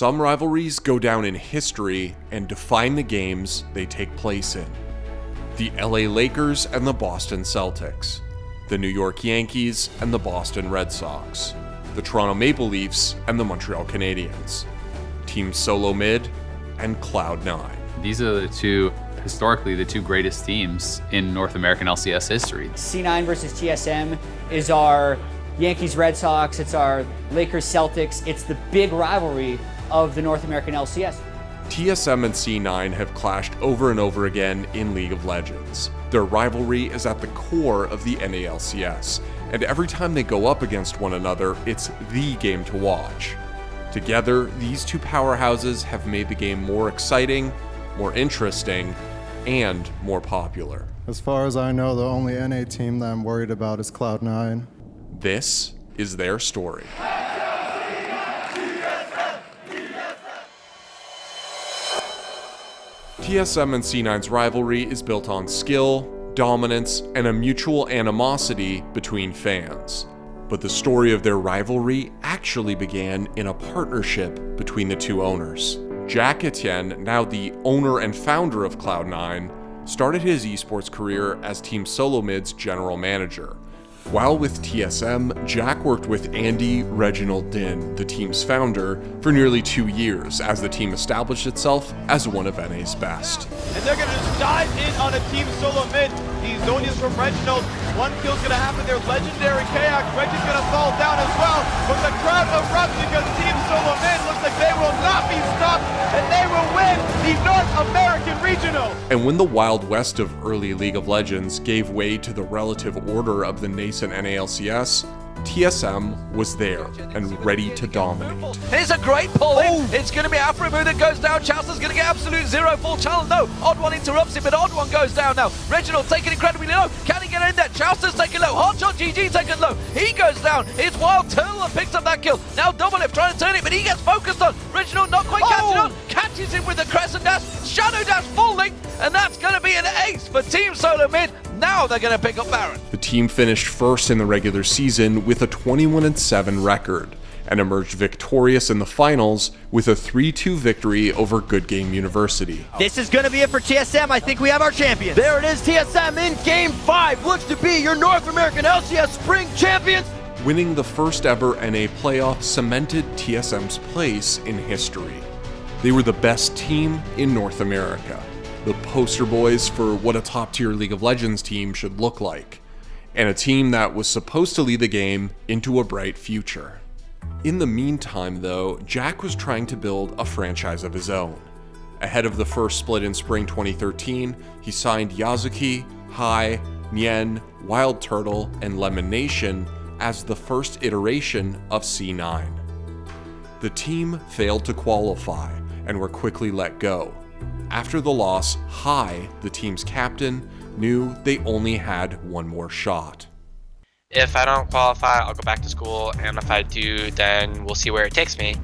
some rivalries go down in history and define the games they take place in. The LA Lakers and the Boston Celtics, the New York Yankees and the Boston Red Sox, the Toronto Maple Leafs and the Montreal Canadiens, Team Solo Mid and Cloud9. These are historically the two greatest teams in North American LCS history. C9 versus TSM is our Yankees Red Sox, it's our Lakers Celtics, it's the big rivalry of the North American LCS. TSM and C9 have clashed over and over again in League of Legends. Their rivalry is at the core of the NA LCS, and every time they go up against one another, it's the game to watch. Together, these two powerhouses have made the game more exciting, more interesting, and more popular. As far as I know, the only NA team that I'm worried about is Cloud9. This is their story. TSM and C9's rivalry is built on skill, dominance, and a mutual animosity between fans. But the story of their rivalry actually began in a partnership between the two owners. Jack Etienne, now the owner and founder of Cloud9, started his esports career as Team Solo Mid's general manager. While with TSM, Jack worked with Andy Reginald Din, the team's founder, for nearly 2 years as the team established itself as one of NA's best. And they're going to just dive in on a Team Solo Mid. These Zonias from Reginald. One kill's going to happen. Their legendary Chaos. Reggie's going to fall down as well. But the crowd erupts because Team Solo Mid looks like they will not be stopped. And they will win the North American Regional. And when the Wild West of early League of Legends gave way to the relative order of the nascent NA LCS, TSM was there and ready to dominate. Here's a great pull in. It's going to be Afromu that goes down. Chaucer's going to get absolute zero full challenge. No, Odd One interrupts him, but Odd One goes down now. Reginald taking incredibly low. Can he get in there? Chaucer's taken low. Hotshot GG taken low. He goes down. It's Wild Turtle that picks up that kill. Now Double Lift trying to turn it, but he gets focused on. Reginald not quite catching on. Catches him with the Crescent Dash. Shadow Dash full length, and that's going to be an ace for Team Solo Mid. Now they're going to pick up Baron. The team finished first in the regular season with a 21-7 record and emerged victorious in the finals with a 3-2 victory over Good Game University. This is going to be it for TSM. I think we have our champion. There it is, TSM in Game 5. Looks to be your North American LCS Spring Champions. Winning the first ever NA playoff cemented TSM's place in history. They were the best team in North America, the poster boys for what a top-tier League of Legends team should look like, and a team that was supposed to lead the game into a bright future. In the meantime, though, Jack was trying to build a franchise of his own. Ahead of the first split in spring 2013, he signed Yazuki, Hai, Nien, Wild Turtle, and Lemon Nation as the first iteration of C9. The team failed to qualify and were quickly let go. After the loss, Hai, the team's captain, knew they only had one more shot. If I don't qualify, I'll go back to school, and if I do, then we'll see where it takes me.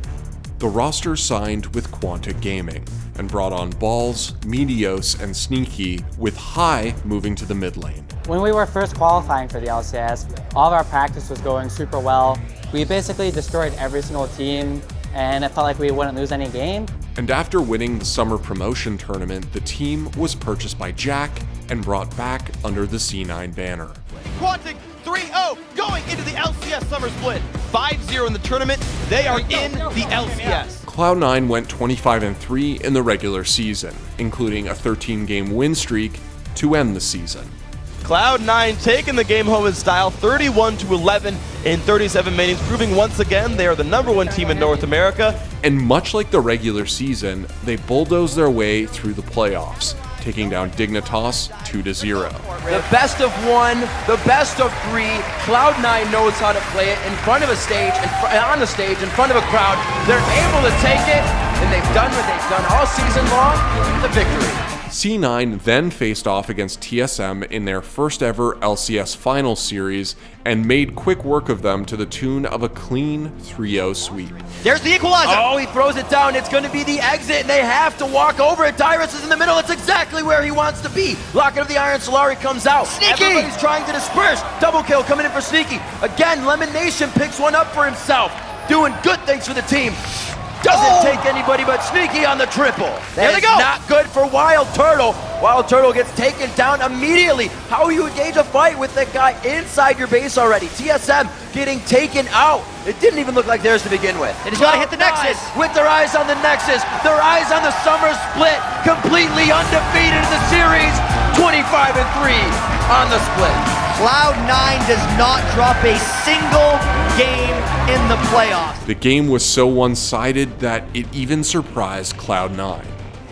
The roster signed with Quantic Gaming and brought on Balls, Meteos, and Sneaky, with Hai moving to the mid lane. When we were first qualifying for the LCS, all of our practice was going super well. We basically destroyed every single team, and it felt like we wouldn't lose any game. And after winning the summer promotion tournament, the team was purchased by Jack and brought back under the C9 banner. Quantic 3-0 going into the LCS Summer Split. 5-0 in the tournament. They are in the LCS. Cloud9 went 25-3 in the regular season, including a 13-game win streak to end the season. Cloud9 taking the game home in style, 31-11 in 37 minutes, proving once again they are the #1 team in North America. And much like the regular season, they bulldozed their way through the playoffs, taking down Dignitas 2-0. The best of one, the best of three. Cloud9 knows how to play it in front of a stage, on the stage, in front of a crowd. They're able to take it, and they've done what they've done all season long, the victory. C9 then faced off against TSM in their first ever LCS Finals series and made quick work of them to the tune of a clean 3-0 sweep. There's the equalizer. Oh, he throws it down. It's going to be the exit, and they have to walk over it. Dyrus is in the middle. It's exactly where he wants to be. Locket of the Iron Solari comes out. Sneaky! Everybody's trying to disperse. Double kill coming in for Sneaky. Again, Lemon Nation picks one up for himself. Doing good things for the team. Doesn't take anybody but Sneaky on the triple. There they That is go. not good for Wild Turtle. Wild Turtle gets taken down immediately. How you engage a fight with that guy inside your base already? TSM getting taken out. It didn't even look like theirs to begin with. They just gotta hit the Nexus. With their eyes on the Nexus, their eyes on the summer split, completely undefeated in the series, 25-3 on the split. Cloud9 does not drop a single game in the playoffs. The game was so one-sided that it even surprised Cloud9.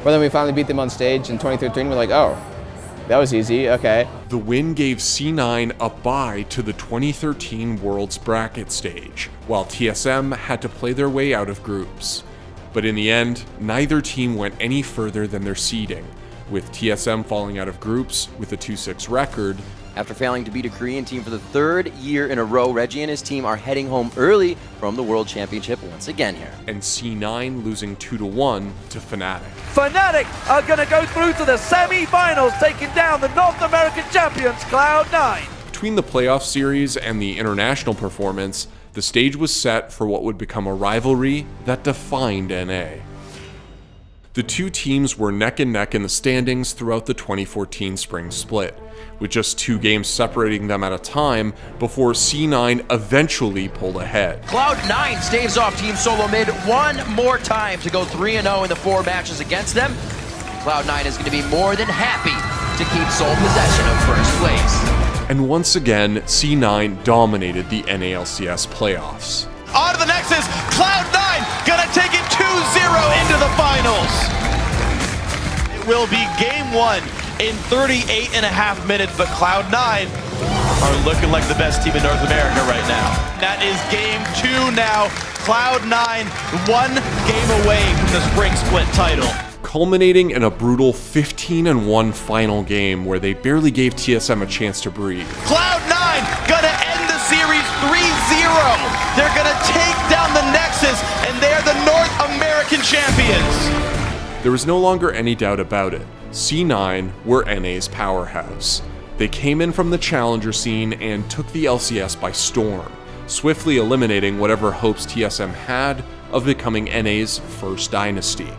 But then we finally beat them on stage in 2013. We're like, oh, that was easy, okay. The win gave C9 a bye to the 2013 Worlds bracket stage, while TSM had to play their way out of groups. But in the end, neither team went any further than their seeding, with TSM falling out of groups with a 2-6 record. After failing to beat a Korean team for the third year in a row, Reggie and his team are heading home early from the World Championship once again here. And C9 losing 2-1 to Fnatic. Fnatic are going to go through to the semi-finals, taking down the North American champions, Cloud9. Between the playoff series and the international performance, the stage was set for what would become a rivalry that defined NA. The two teams were neck and neck in the standings throughout the 2014 spring split, with just 2 games separating them at a time before C9 eventually pulled ahead. Cloud9 staves off Team Solo Mid one more time to go 3-0 in the 4 matches against them. Cloud9 is going to be more than happy to keep sole possession of first place. And once again, C9 dominated the NA LCS playoffs. On to the Nexus, Cloud9 gonna take it 2-0 into the finals. It will be game 1 in 38.5 minutes, but Cloud9 are looking like the best team in North America right now. That is game 2 now. Cloud9 1 game away from the spring split title. Culminating in a brutal 15-1 final game where they barely gave TSM a chance to breathe. Cloud9 gonna end the series 3-0. They're gonna take down the Nexus, and they're the North American champions. There was no longer any doubt about it. C9 were NA's powerhouse. They came in from the challenger scene and took the LCS by storm, swiftly eliminating whatever hopes TSM had of becoming NA's first dynasty.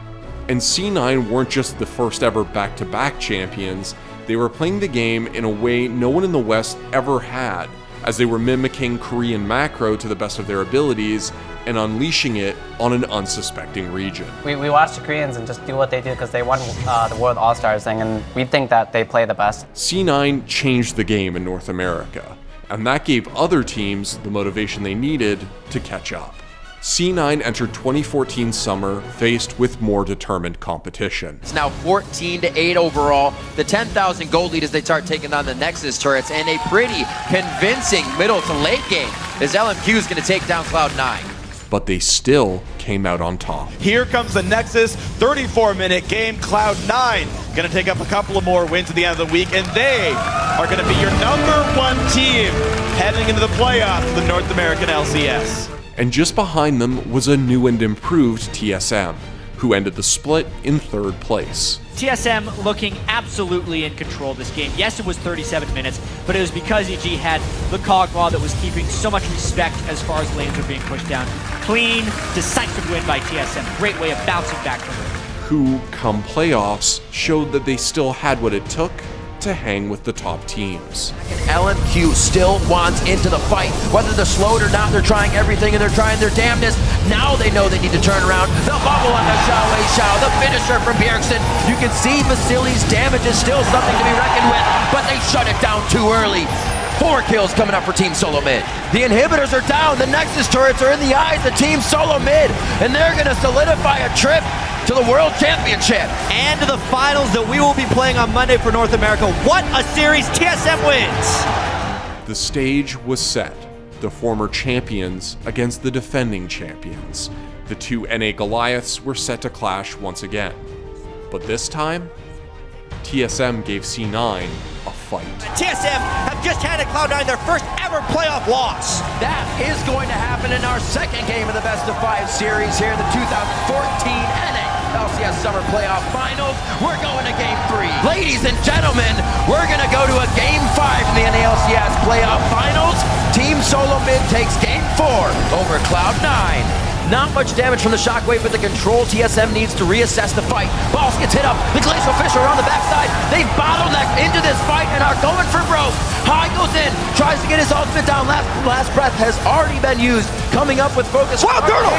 And C9 weren't just the first ever back-to-back champions, they were playing the game in a way no one in the West ever had, as they were mimicking Korean macro to the best of their abilities and unleashing it on an unsuspecting region. We watch the Koreans and just do what they do because they won the World All-Stars thing, and we think that they play the best. C9 changed the game in North America, and that gave other teams the motivation they needed to catch up. C9 entered 2014 summer faced with more determined competition. It's now 14-8 overall. The 10,000 gold lead as they start taking on the Nexus turrets, and a pretty convincing middle to late game as LMQ is going to take down Cloud9. But they still came out on top. Here comes the Nexus, 34-minute game. Cloud9 gonna take up a couple of more wins at the end of the week, and they are gonna be your #1 team heading into the playoffs of the North American LCS. And just behind them was a new and improved TSM, who ended the split in 3rd place. TSM looking absolutely in control of this game. Yes, it was 37 minutes, but it was because EG had the Cogwall that was keeping so much respect as far as lanes were being pushed down. Clean, decisive win by TSM. Great way of bouncing back from it. Who, come playoffs, showed that they still had what it took to hang with the top teams. LMQ still wants into the fight. Whether they're slowed or not, they're trying everything and they're trying their damnedest. Now they know they need to turn around. The bubble on the Xiao, the finisher from Bjergsen. You can see Vasili's damage is still something to be reckoned with, but they shut it down too early. 4 kills coming up for Team Solo Mid. The inhibitors are down. The Nexus turrets are in the eyes of Team Solo Mid, and they're going to solidify a trip to the World Championship. And to the finals that we will be playing on Monday for North America. What a series TSM wins! The stage was set. The former champions against the defending champions. The 2 NA Goliaths were set to clash once again. But this time, TSM gave C9 a fight. TSM have just handed Cloud9 their first ever playoff loss. That is going to happen in our second game of the best of 5 series here in the 2014 NA LCS Summer Playoff Finals. We're going to Game 3. Ladies and gentlemen, we're going to go to a Game 5 in the NA LCS Playoff Finals. Team Solo Mid takes Game 4 over Cloud9. Not much damage from the shockwave, but the control TSM needs to reassess the fight. Balls gets hit up. The Glacial Fish are on the backside. They bottleneck into this fight and are going for broke. High goes in, tries to get his ultimate down. Last breath has already been used. Coming up with focus. Wow, Turtle!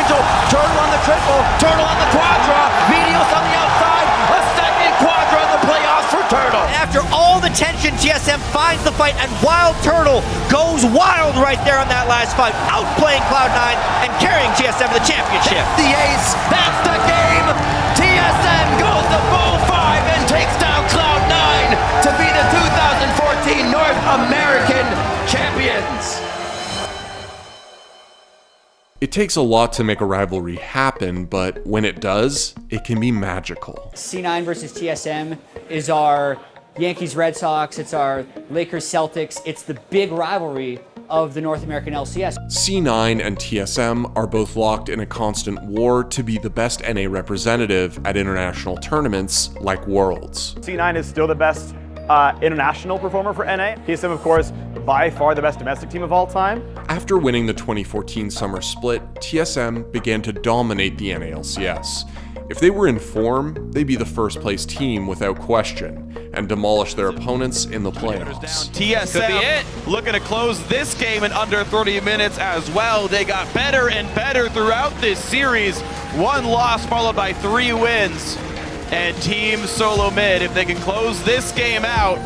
Turtle on the triple. Turtle on the quadra. Meteos on the outside. A second quadra in the playoffs for Turtle. After all the tension, TSM finds the fight, and Wild Turtle goes wild right there on that last fight, outplaying Cloud9 and carrying TSM to the championship. The ace, that's the game. TSM goes to full 5 and takes down Cloud9 to be the 2014 North American champions. It takes a lot to make a rivalry happen, but when it does, it can be magical. C9 versus TSM is our Yankees Red Sox, it's our Lakers Celtics, it's the big rivalry of the North American LCS. C9 and TSM are both locked in a constant war to be the best NA representative at international tournaments like Worlds. C9 is still the best international performer for NA. TSM, of course, by far the best domestic team of all time. After winning the 2014 summer split, TSM began to dominate the NA LCS. If they were in form, they'd be the first place team without question, and demolish their opponents in the playoffs. TSM looking to close this game in under 30 minutes as well. They got better and better throughout this series. 1 loss followed by 3 wins. And Team Solo Mid, if they can close this game out,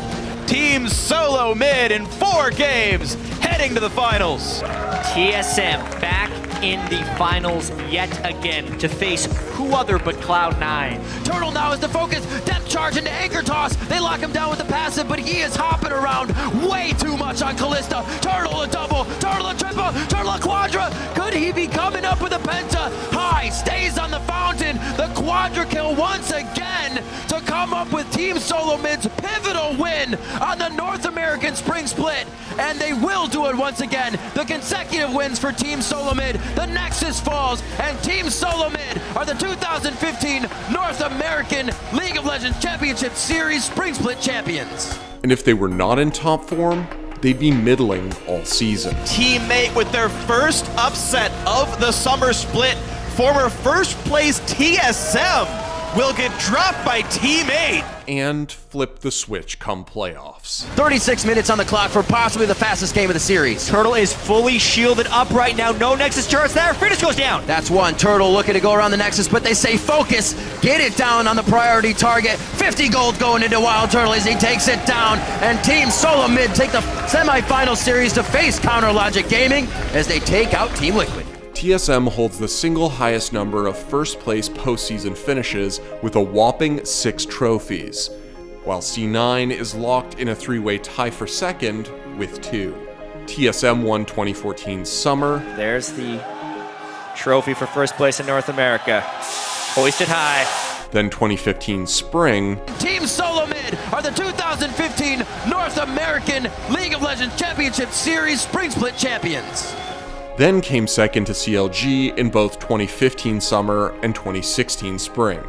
Team Solo Mid in 4 games, heading to the finals. TSM back in the finals yet again to face who other but Cloud9. Turtle now is the focus. Depth charge into anchor toss. They lock him down with the passive, but he is hopping around way too much on Callista. Turtle a double, Turtle a triple, Turtle a quadra. Could he be coming up with a penta? High stays on the fountain. The quadra kill once again to come up with Team Solo Mid's pivotal win on the North American Spring Split. And they will do it once again. The consecutive wins for Team Solo Mid. The Nexus falls, and Team Solo Mid are the 2015 North American League of Legends Championship Series Spring Split champions. And if they were not in top form, they'd be middling all season. Teammate with their first upset of the summer split. Former first place TSM will get dropped by Team 8. And flip the switch come playoffs. 36 minutes on the clock for possibly the fastest game of the series. Turtle is fully shielded up right now. No Nexus turrets there. Finish goes down. That's one. Turtle looking to go around the Nexus, but they say focus. Get it down on the priority target. 50 gold going into Wild Turtle as he takes it down. And Team Solo Mid take the semifinal series to face Counter Logic Gaming as they take out Team Liquid. TSM holds the single highest number of first place postseason finishes with a whopping 6 trophies, while C9 is locked in a 3-way tie for second with 2. TSM won 2014 summer. There's the trophy for first place in North America. Hoisted high. Then 2015 spring. Team Solo Mid are the 2015 North American League of Legends Championship Series Spring Split champions. Then came second to CLG in both 2015 summer and 2016 spring,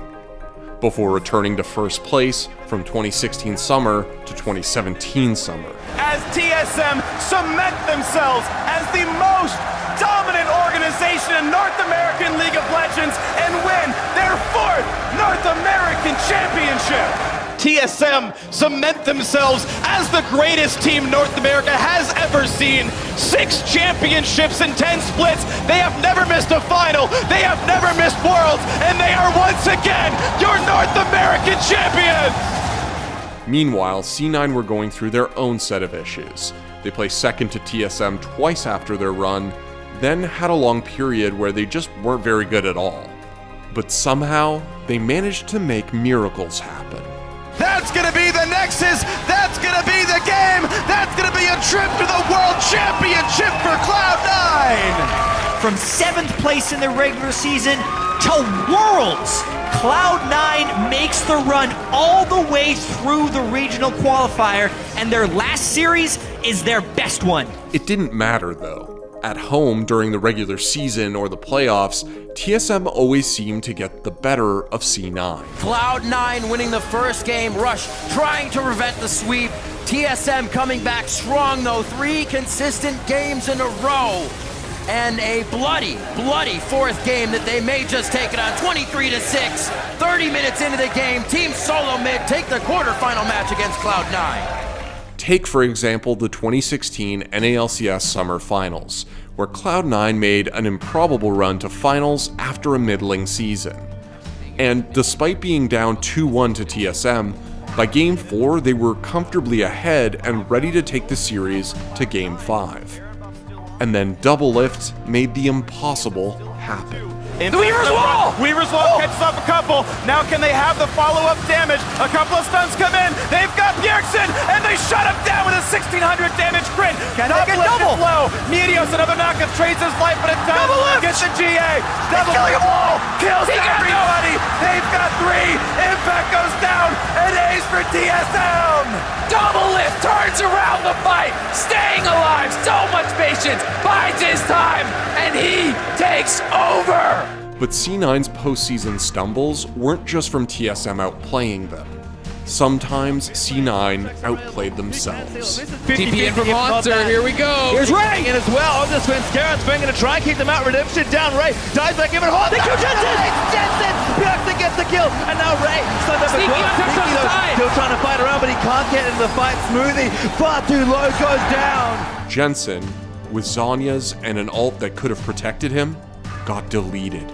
before returning to first place from 2016 summer to 2017 summer. As TSM cement themselves as the most dominant organization in North American League of Legends and win their 4th North American Championship. TSM cement themselves as the greatest team North America has ever seen. 6 championships in 10 splits. They have never missed a final. They have never missed Worlds. And they are once again your North American champions. Meanwhile, C9 were going through their own set of issues. They placed second to TSM twice after their run, then had a long period where they just weren't very good at all. But somehow, they managed to make miracles happen. That's gonna be the Nexus, that's gonna be the game, that's gonna be a trip to the World Championship for Cloud9! From 7th place in the regular season to Worlds, Cloud9 makes the run all the way through the regional qualifier, and their last series is their best one. It didn't matter though. At home during the regular season or the playoffs, TSM always seemed to get the better of C9. Cloud9 winning the first game, Rush trying to prevent the sweep. TSM coming back strong though, 3 consistent games in a row. and a bloody fourth game that they may just take it on 23-6. 30 minutes into the game, Team Solo Mid take the quarterfinal match against Cloud9. Take, for example, the 2016 NA LCS Summer Finals, where Cloud9 made an improbable run to finals after a middling season. And despite being down 2-1 to TSM, by Game 4 they were comfortably ahead and ready to take the series to Game 5. And then Doublelift made the impossible happen. The Weaver's Wall! Weaver's Wall catches up a couple. Now can they have the follow-up damage? A couple of stuns come in. They've got Bjergsen, and they shut him down with a 1600 damage crit. Can they get double? Low. Meteos, another knockup, trades his life, but it's down. Gets the GA. Double killing them all. Kills everybody. They've got 3. Impact goes down. And A's for TSM. Doublelift turns around the fight, staying alive, so much patience, bides his time, and he takes over! But C9's postseason stumbles weren't just from TSM outplaying them. Sometimes C9 outplayed themselves. TP in for Monster, here we go! Here's Ray in as well. On this one, Scarrett's going to try and keep them out. Redemption down, Ray. Dies back, give it a hold. They kill Jensen! Jensen! Bjergsen gets the kill, and now Ray stuns up as well. Sneaky though, still trying to fight around, but he can't get into the fight. Smoothie, far too low, goes down. Jensen, with Zhonya's and an ult that could have protected him, got deleted,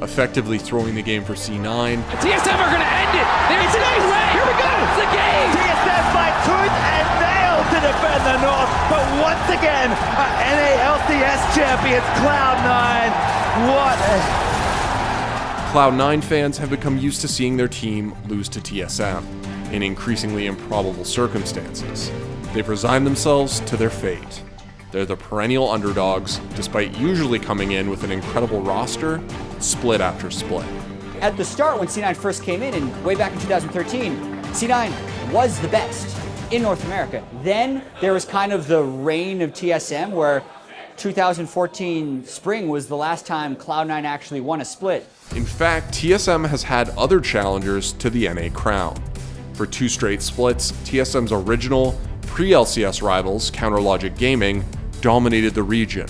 effectively throwing the game for C9. TSM are gonna end it! There's an ace! Here we go! It's the game! TSM fight tooth and nail to defend the North, but once again, NA LCS champions, Cloud9. What Cloud9 fans have become used to seeing their team lose to TSM in increasingly improbable circumstances. They've resigned themselves to their fate. They're the perennial underdogs, despite usually coming in with an incredible roster, split after split. At the start, when C9 first came in, and way back in 2013, C9 was the best in North America. Then there was kind of the reign of TSM, where 2014 spring was the last time Cloud9 actually won a split. In fact, TSM has had other challengers to the NA crown. For 2 straight splits, TSM's original pre-LCS rivals, Counterlogic Gaming, dominated the region.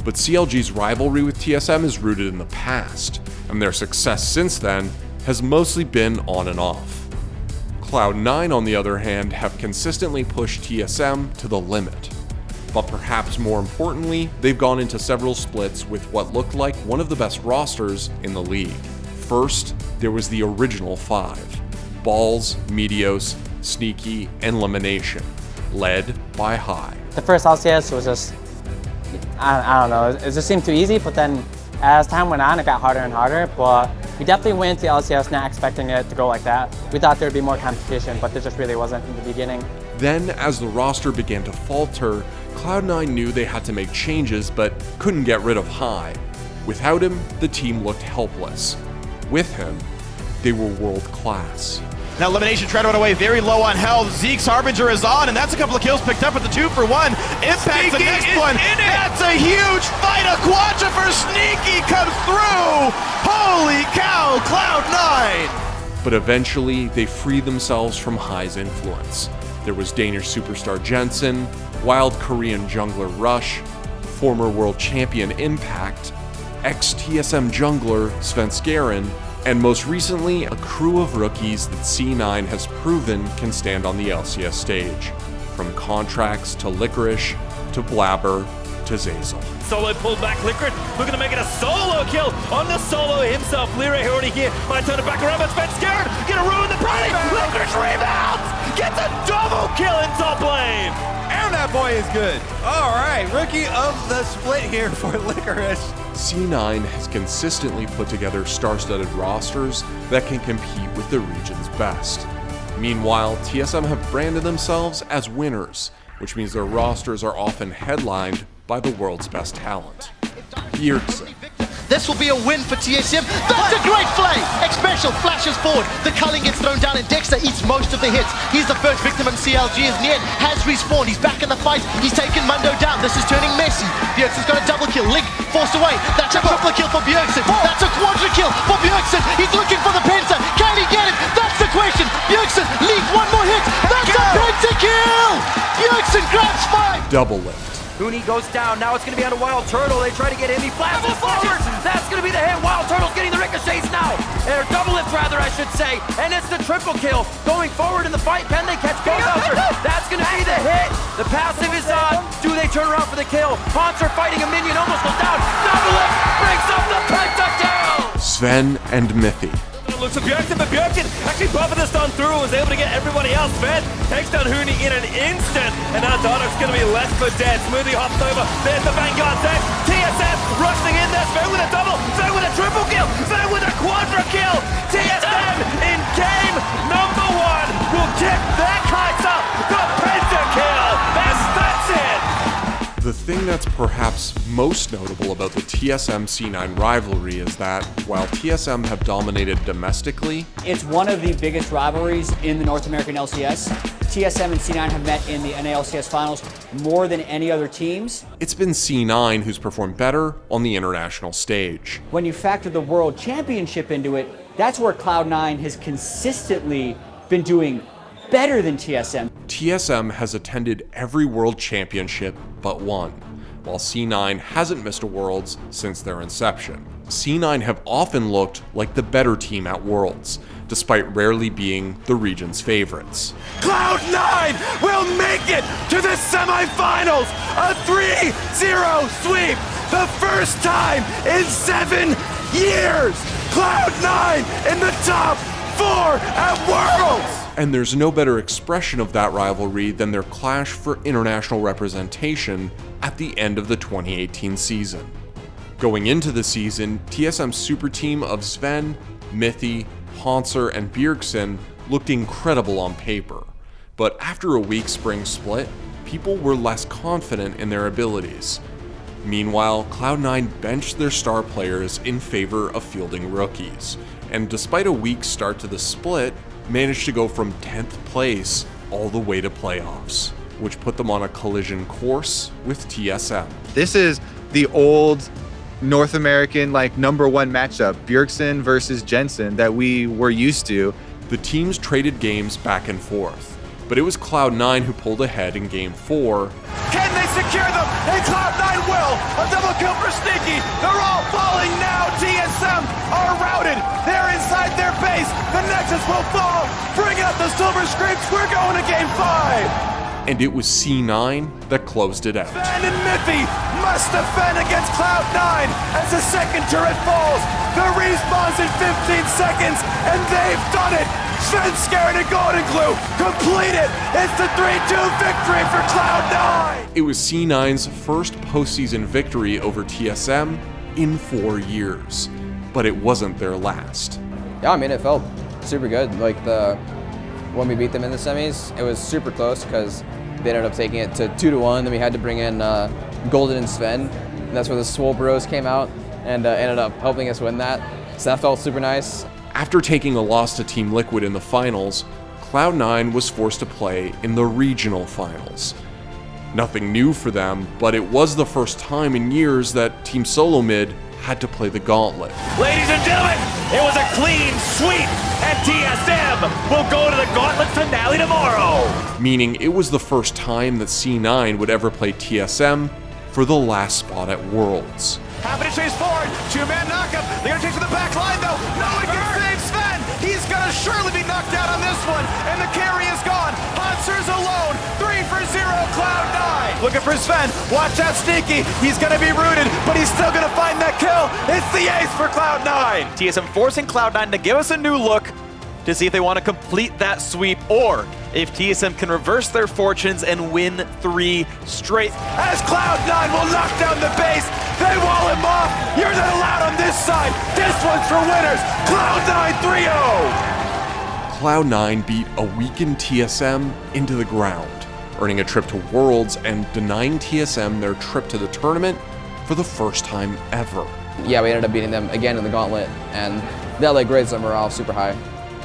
But CLG's rivalry with TSM is rooted in the past, and their success since then has mostly been on and off. Cloud9, on the other hand, have consistently pushed TSM to the limit. But perhaps more importantly, they've gone into several splits with what looked like one of the best rosters in the league. First, there was the original 5: Balls, Meteos, Sneaky, and Elimination, led by High. The first LCS was just, I don't know, it just seemed too easy, but then as time went on, it got harder and harder, but we definitely went to LCS not expecting it to go like that. We thought there would be more competition, but there just really wasn't in the beginning. Then, as the roster began to falter, Cloud9 knew they had to make changes, but couldn't get rid of High. Without him, the team looked helpless. With him, they were world class. Now Elimination tried to run away very low on health. Zeke's Harbinger is on, and that's a couple of kills picked up with the 2-for-1. Impact's the next one. That's a huge fight. A quadra for Sneaky comes through. Holy cow, Cloud9. But eventually, they freed themselves from High's influence. There was Danish superstar Jensen, wild Korean jungler Rush, former world champion Impact, ex-TSM jungler Svenskeren, and most recently, a crew of rookies that C9 has proven can stand on the LCS stage. From Contracts to Licorice, to Blabber, to Zazel. Solo pulled back Licorice, looking to make it a solo kill on the Solo himself. Leray already here, might turn it back around, but Svenskeren gonna ruin the party. Licorice rebounds, gets a double kill in top lane. And that boy is good. All right, rookie of the split here for Licorice. C9 has consistently put together star-studded rosters that can compete with the region's best. Meanwhile, TSM have branded themselves as winners, which means their rosters are often headlined by the world's best talent. Bjergsen. This will be a win for TSM. That's a great play! X-Special flashes forward. The culling gets thrown down and Dexter eats most of the hits. He's the first victim and CLG is near. Has respawned. He's back in the fight. He's taken Mundo down. This is turning messy. Bjergsen's got a double kill. Link forced away. That's a triple kill for Bjergsen. That's a quadra kill for Bjergsen. He's looking for the Penta. Can he get it? That's the question. Bjergsen leaves one more hit. That's a Penta kill! Bjergsen grabs 5. Doublelift. Huni goes down. Now it's going to be on a Wild Turtle. They try to get him. He flashes forward. That's going to be the hit. Wild Turtle's getting the ricochets now. Or double lift, rather, I should say. And it's the triple kill. Going forward in the fight. Can they catch both out there? That's going to be the hit. The passive is on. Do they turn around for the kill? Haunter fighting a minion. Almost goes down. Double lift. Brings up the pentakill. Sven and Mithy. Looks at Björken, but Björken actually buffing this down through and was able to get everybody else. Sven takes down Huni in an instant, and now Dardock's going to be left for dead. Smoothly hops over. There's the Vanguard set. TSM rushing in there. Sven with a double. Sven with a triple kill. Sven with a quadra kill. TSM in game number 1 will kick their kites up. The pentakill. That's it. The thing that's perhaps most notable about the TSM C9 rivalry is that while TSM have dominated domestically, it's one of the biggest rivalries in the North American LCS. TSM and C9 have met in the NA LCS finals more than any other teams. It's been C9 who's performed better on the international stage. When you factor the World Championship into it, that's where Cloud9 has consistently been doing better than TSM. TSM has attended every World Championship but one, while C9 hasn't missed a Worlds since their inception. C9 have often looked like the better team at Worlds, despite rarely being the region's favorites. Cloud9 will make it to the semifinals. A 3-0 sweep. The first time in 7 years. Cloud9 in the top 4 at Worlds. And there's no better expression of that rivalry than their clash for international representation at the end of the 2018 season. Going into the season, TSM's super team of Sven, Mithy, Haunter, and Bjergsen looked incredible on paper. But after a weak spring split, people were less confident in their abilities. Meanwhile, Cloud9 benched their star players in favor of fielding rookies, and despite a weak start to the split, managed to go from 10th place all the way to playoffs, which put them on a collision course with TSM. This is the old North American #1 matchup, Bjergsen versus Jensen, that we were used to. The teams traded games back and forth, but it was Cloud9 who pulled ahead in Game 4. Can they secure them? And Cloud9 will! A double kill for Sneaky! They're all falling now! TSM are routed! They're inside their base! The Nexus will fall! Bring out the Silver Screams! We're going to Game 5! And it was C9 that closed it out. Sven and Mithy must defend against Cloud9 as the second turret falls! The respawns in 15 seconds, and they've done it! Sven scared and Golden Glue completed! It's the 3-2 victory for Cloud9! It was C9's first postseason victory over TSM in 4 years, but it wasn't their last. Yeah, I mean, it felt super good. When we beat them in the semis, it was super close because they ended up taking it to 2-1. Then we had to bring in Golden and Sven, and that's where the Swole Bros came out and ended up helping us win that. So that felt super nice. After taking a loss to Team Liquid in the finals, Cloud9 was forced to play in the regional finals. Nothing new for them, but it was the first time in years that Team Solo Mid had to play the gauntlet. Ladies and gentlemen, it was a clean sweep, and TSM will go to the gauntlet finale tomorrow. Meaning it was the first time that C9 would ever play TSM for the last spot at Worlds. Happy to chase forward. 2-man knockup. They're going to chase to the back line, though. No one can save Sven. He's going to surely be knocked out on this one. And the carry is gone. Haunter's alone. 3-0 Cloud9. Looking for Sven. Watch out, Sneaky. He's going to be rooted, but he's still going to find that kill. It's the ace for Cloud9. TSM forcing Cloud9 to give us a new look to see if they want to complete that sweep or if TSM can reverse their fortunes and win 3 straight. As Cloud9 will knock down the base, they wall him off. You're not allowed on this side. This one's for winners. Cloud9 3-0. Cloud9 beat a weakened TSM into the ground, earning a trip to Worlds and denying TSM their trip to the tournament for the first time ever. Yeah, we ended up beating them again in the gauntlet, and that raised their morale super high.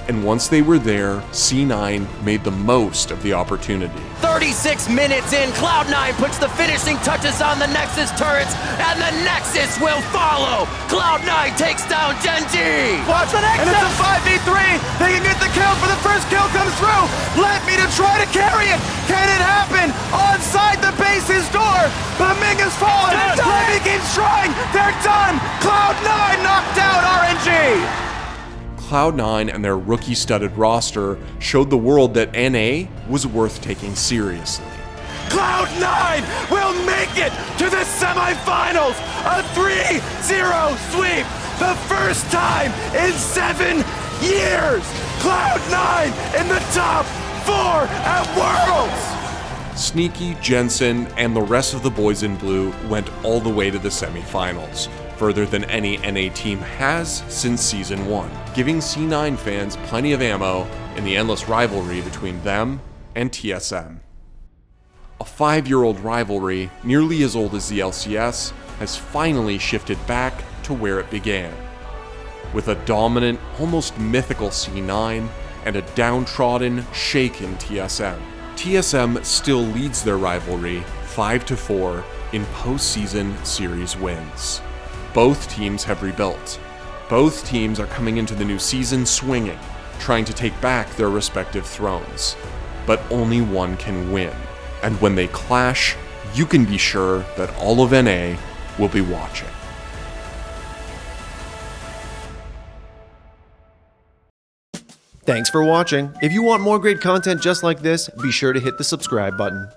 And once they were there, C9 made the most of the opportunity. 36 minutes in, Cloud9 puts the finishing touches on the Nexus turrets, and the Nexus will follow. Cloud9 takes down Genji. Watch the Nexus! And it's a 5v3. They can get the kill for the first kill comes through. Let me to try to carry it. Can it happen? Onside the base's door. but Ming has fallen. Levy keeps trying. They're done. Cloud9 knocked out RNG. Cloud9 and their rookie-studded roster showed the world that NA was worth taking seriously. Cloud9 will make it to the semifinals. A 3-0 sweep. The first time in 7 years. Cloud9 in the top 4 at Worlds. Sneaky, Jensen, and the rest of the boys in blue went all the way to the semifinals, further than any NA team has since Season 1, giving C9 fans plenty of ammo in the endless rivalry between them and TSM. A 5-year-old rivalry, nearly as old as the LCS, has finally shifted back to where it began. With a dominant, almost mythical C9 and a downtrodden, shaken TSM. TSM still leads their rivalry 5-4 in postseason series wins. Both teams have rebuilt. Both teams are coming into the new season swinging, trying to take back their respective thrones. But only one can win. And when they clash, you can be sure that all of NA will be watching. Thanks for watching. If you want more great content just like this, be sure to hit the subscribe button.